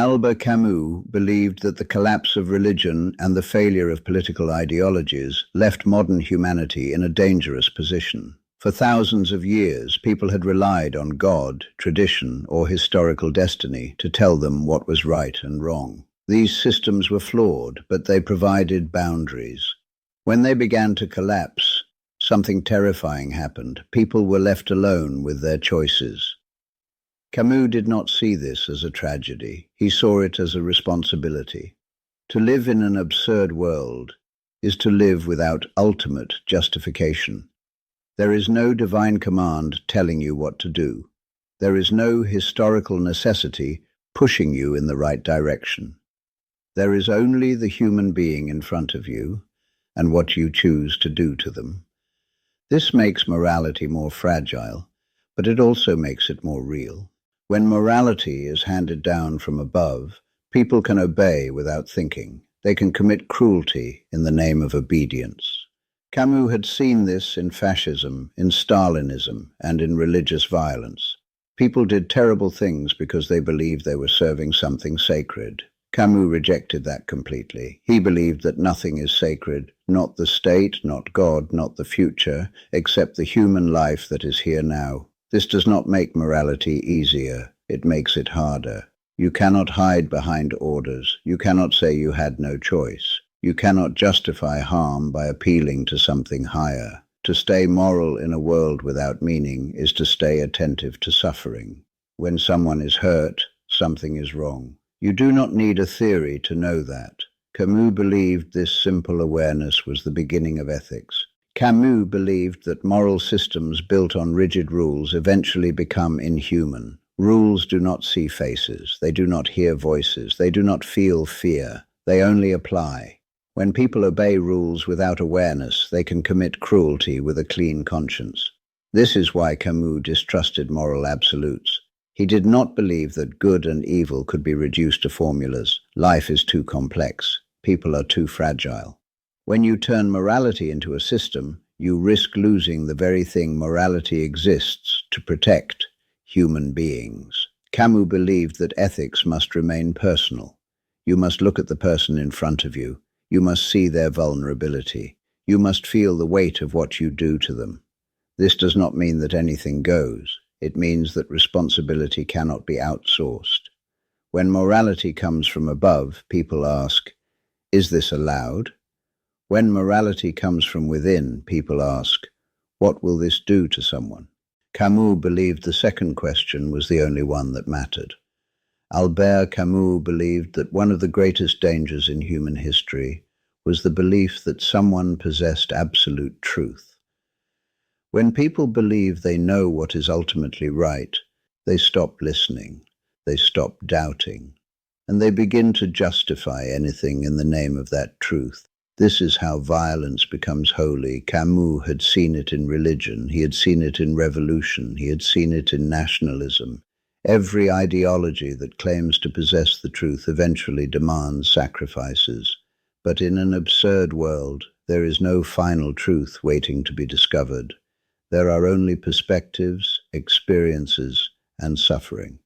Albert Camus believed that the collapse of religion and the failure of political ideologies left modern humanity in a dangerous position. For thousands of years, people had relied on God, tradition, or historical destiny to tell them what was right and wrong. These systems were flawed, but they provided boundaries. When they began to collapse, something terrifying happened. People were left alone with their choices. Camus did not see this as a tragedy. He saw it as a responsibility. To live in an absurd world is to live without ultimate justification. There is no divine command telling you what to do. There is no historical necessity pushing you in the right direction. There is only the human being in front of you and what you choose to do to them. This makes morality more fragile, but it also makes it more real. When morality is handed down from above, people can obey without thinking. They can commit cruelty in the name of obedience. Camus had seen this in fascism, in Stalinism, and in religious violence. People did terrible things because they believed they were serving something sacred. Camus rejected that completely. He believed that nothing is sacred, not the state, not God, not the future, except the human life that is here now. This does not make morality easier. It makes it harder. You cannot hide behind orders. You cannot say you had no choice. You cannot justify harm by appealing to something higher. To stay moral in a world without meaning is to stay attentive to suffering. When someone is hurt, something is wrong. You do not need a theory to know that. Camus believed this simple awareness was the beginning of ethics. Camus believed that moral systems built on rigid rules eventually become inhuman. Rules do not see faces. They do not hear voices. They do not feel fear. They only apply. When people obey rules without awareness, they can commit cruelty with a clean conscience. This is why Camus distrusted moral absolutes. He did not believe that good and evil could be reduced to formulas. Life is too complex. People are too fragile. When you turn morality into a system, you risk losing the very thing morality exists to protect: human beings. Camus believed that ethics must remain personal. You must look at the person in front of you. You must see their vulnerability. You must feel the weight of what you do to them. This does not mean that anything goes. It means that responsibility cannot be outsourced. When morality comes from above, people ask, is this allowed? When morality comes from within, people ask, what will this do to someone? Camus believed the second question was the only one that mattered. Albert Camus believed that one of the greatest dangers in human history was the belief that someone possessed absolute truth. When people believe they know what is ultimately right, they stop listening, they stop doubting, and they begin to justify anything in the name of that truth. This is how violence becomes holy. Camus had seen it in religion, he had seen it in revolution, he had seen it in nationalism. Every ideology that claims to possess the truth eventually demands sacrifices. But in an absurd world, there is no final truth waiting to be discovered. There are only perspectives, experiences, and suffering.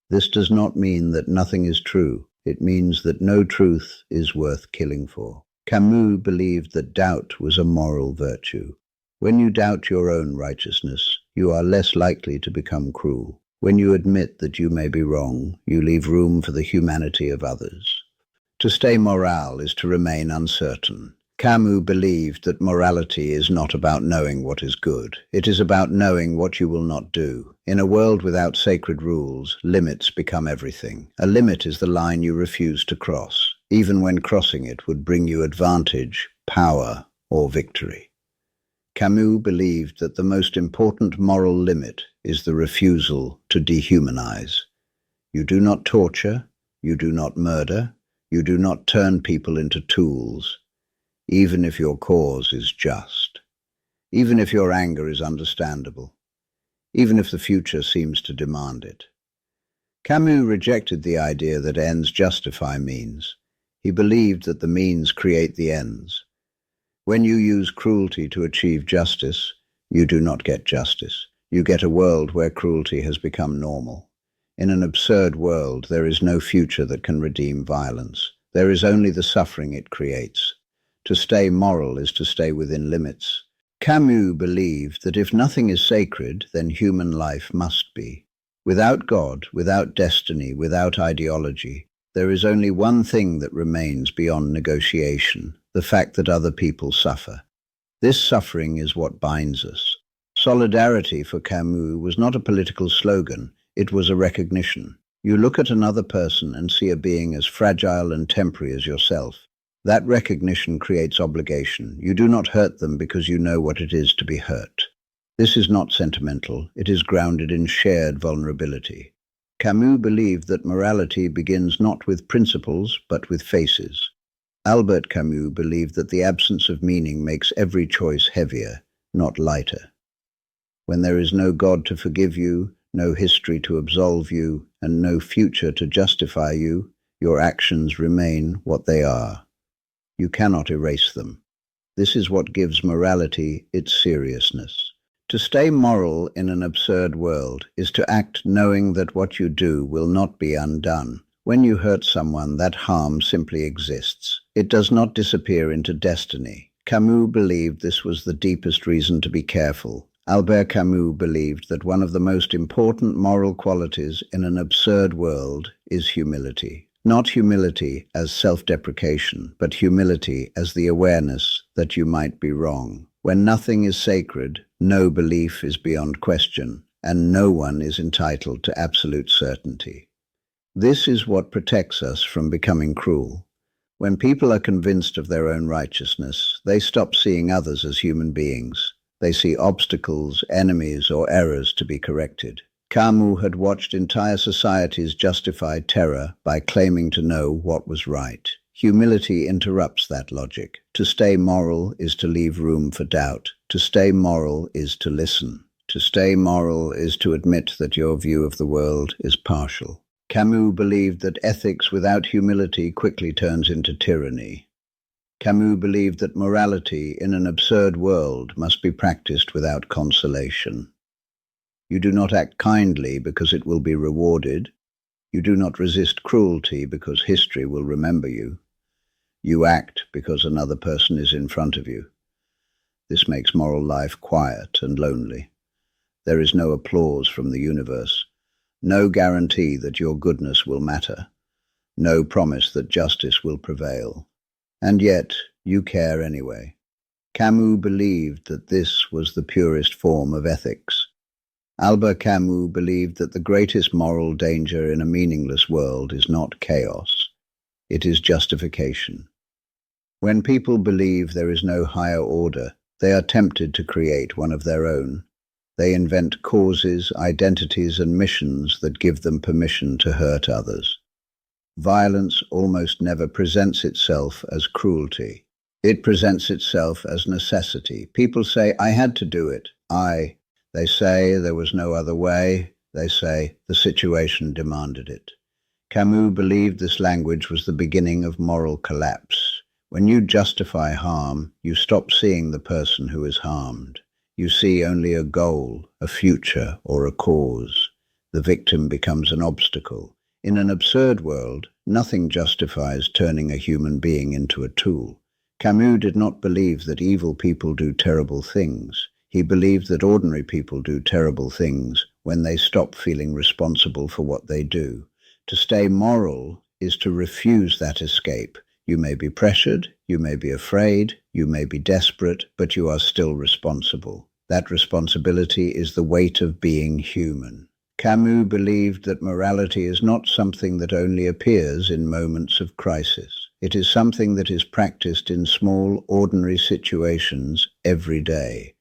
This does not mean that nothing is true. It means that no truth is worth killing for. Camus believed that doubt was a moral virtue. When you doubt your own righteousness, you are less likely to become cruel. When you admit that you may be wrong, you leave room for the humanity of others. To stay moral is to remain uncertain. Camus believed that morality is not about knowing what is good. It is about knowing what you will not do. In a world without sacred rules, limits become everything. A limit is the line you refuse to cross, even when crossing it would bring you advantage, power, or victory. Camus believed that the most important moral limit is the refusal to dehumanize. You do not torture, you do not murder, you do not turn people into tools, even if your cause is just, even if your anger is understandable, even if the future seems to demand it. Camus rejected the idea that ends justify means. He believed that the means create the ends. When you use cruelty to achieve justice, you do not get justice. You get a world where cruelty has become normal. In an absurd world, there is no future that can redeem violence. There is only the suffering it creates. To stay moral is to stay within limits. Camus believed that if nothing is sacred, then human life must be. Without God, without destiny, without ideology, there is only one thing that remains beyond negotiation, the fact that other people suffer. This suffering is what binds us. Solidarity for Camus was not a political slogan, it was a recognition. You look at another person and see a being as fragile and temporary as yourself. That recognition creates obligation. You do not hurt them because you know what it is to be hurt. This is not sentimental, it is grounded in shared vulnerability. Camus believed that morality begins not with principles, but with faces. Albert Camus believed that the absence of meaning makes every choice heavier, not lighter. When there is no God to forgive you, no history to absolve you, and no future to justify you, your actions remain what they are. You cannot erase them. This is what gives morality its seriousness. To stay moral in an absurd world is to act knowing that what you do will not be undone. When you hurt someone, that harm simply exists. It does not disappear into destiny. Camus believed this was the deepest reason to be careful. Albert Camus believed that one of the most important moral qualities in an absurd world is humility. Not humility as self-deprecation, but humility as the awareness that you might be wrong. When nothing is sacred, no belief is beyond question, and no one is entitled to absolute certainty. This is what protects us from becoming cruel. When people are convinced of their own righteousness, they stop seeing others as human beings. They see obstacles, enemies, or errors to be corrected. Camus had watched entire societies justify terror by claiming to know what was right. Humility interrupts that logic. To stay moral is to leave room for doubt. To stay moral is to listen. To stay moral is to admit that your view of the world is partial. Camus believed that ethics without humility quickly turns into tyranny. Camus believed that morality in an absurd world must be practiced without consolation. You do not act kindly because it will be rewarded. You do not resist cruelty because history will remember you. You act because another person is in front of you. This makes moral life quiet and lonely. There is no applause from the universe, no guarantee that your goodness will matter, no promise that justice will prevail. And yet, you care anyway. Camus believed that this was the purest form of ethics. Albert Camus believed that the greatest moral danger in a meaningless world is not chaos. It is justification. When people believe there is no higher order, they are tempted to create one of their own. They invent causes, identities, and missions that give them permission to hurt others. Violence almost never presents itself as cruelty. It presents itself as necessity. People say, I had to do it. They say there was no other way. They say the situation demanded it. Camus believed this language was the beginning of moral collapse. When you justify harm, you stop seeing the person who is harmed. You see only a goal, a future, or a cause. The victim becomes an obstacle. In an absurd world, nothing justifies turning a human being into a tool. Camus did not believe that evil people do terrible things. He believed that ordinary people do terrible things when they stop feeling responsible for what they do. To stay moral is to refuse that escape. You may be pressured, you may be afraid, you may be desperate, but you are still responsible. That responsibility is the weight of being human. Camus believed that morality is not something that only appears in moments of crisis. It is something that is practiced in small, ordinary situations every day.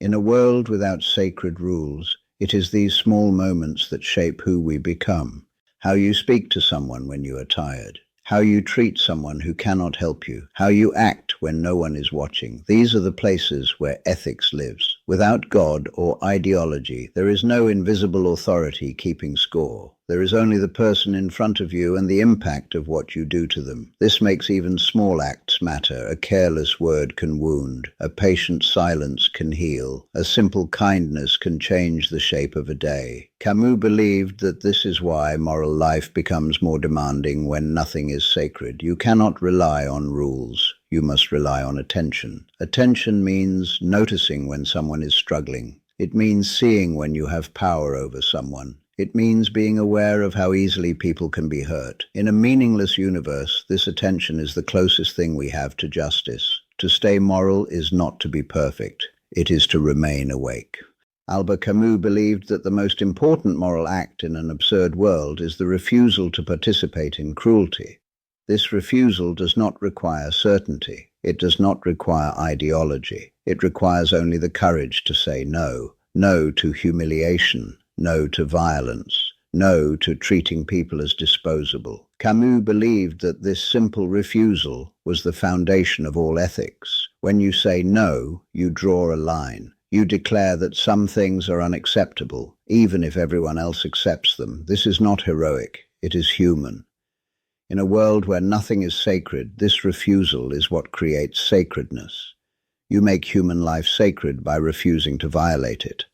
In a world without sacred rules, it is these small moments that shape who we become. How you speak to someone when you are tired. How you treat someone who cannot help you. How you act when no one is watching. These are the places where ethics lives. Without God or ideology, there is no invisible authority keeping score. There is only the person in front of you and the impact of what you do to them. This makes even small acts matter, a careless word can wound, a patient silence can heal, a simple kindness can change the shape of a day. Camus believed that this is why moral life becomes more demanding when nothing is sacred. You cannot rely on rules. You must rely on attention. Attention means noticing when someone is struggling. It means seeing when you have power over someone. It means being aware of how easily people can be hurt. In a meaningless universe, this attention is the closest thing we have to justice. To stay moral is not to be perfect. It is to remain awake. Albert Camus believed that the most important moral act in an absurd world is the refusal to participate in cruelty. This refusal does not require certainty. It does not require ideology. It requires only the courage to say no. No to humiliation. No to violence. No to treating people as disposable. Camus believed that this simple refusal was the foundation of all ethics. When you say no, you draw a line. You declare that some things are unacceptable, even if everyone else accepts them. This is not heroic. It is human. In a world where nothing is sacred, this refusal is what creates sacredness. You make human life sacred by refusing to violate it.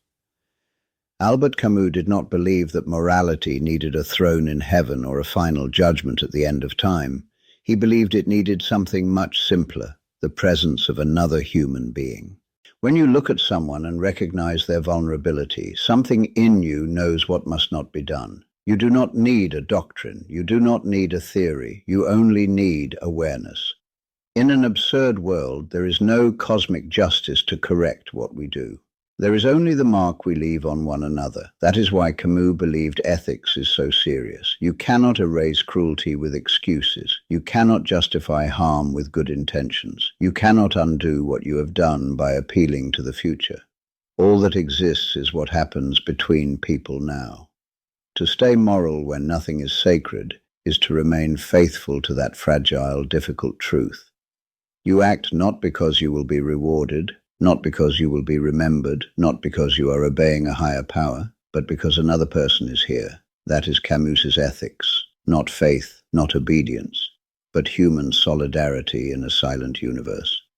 Albert Camus did not believe that morality needed a throne in heaven or a final judgment at the end of time. He believed it needed something much simpler, the presence of another human being. When you look at someone and recognize their vulnerability, something in you knows what must not be done. You do not need a doctrine. You do not need a theory. You only need awareness. In an absurd world, there is no cosmic justice to correct what we do. There is only the mark we leave on one another. That is why Camus believed ethics is so serious. You cannot erase cruelty with excuses. You cannot justify harm with good intentions. You cannot undo what you have done by appealing to the future. All that exists is what happens between people now. To stay moral when nothing is sacred is to remain faithful to that fragile, difficult truth. You act not because you will be rewarded, not because you will be remembered, not because you are obeying a higher power, but because another person is here. That is Camus's ethics, not faith, not obedience, but human solidarity in a silent universe.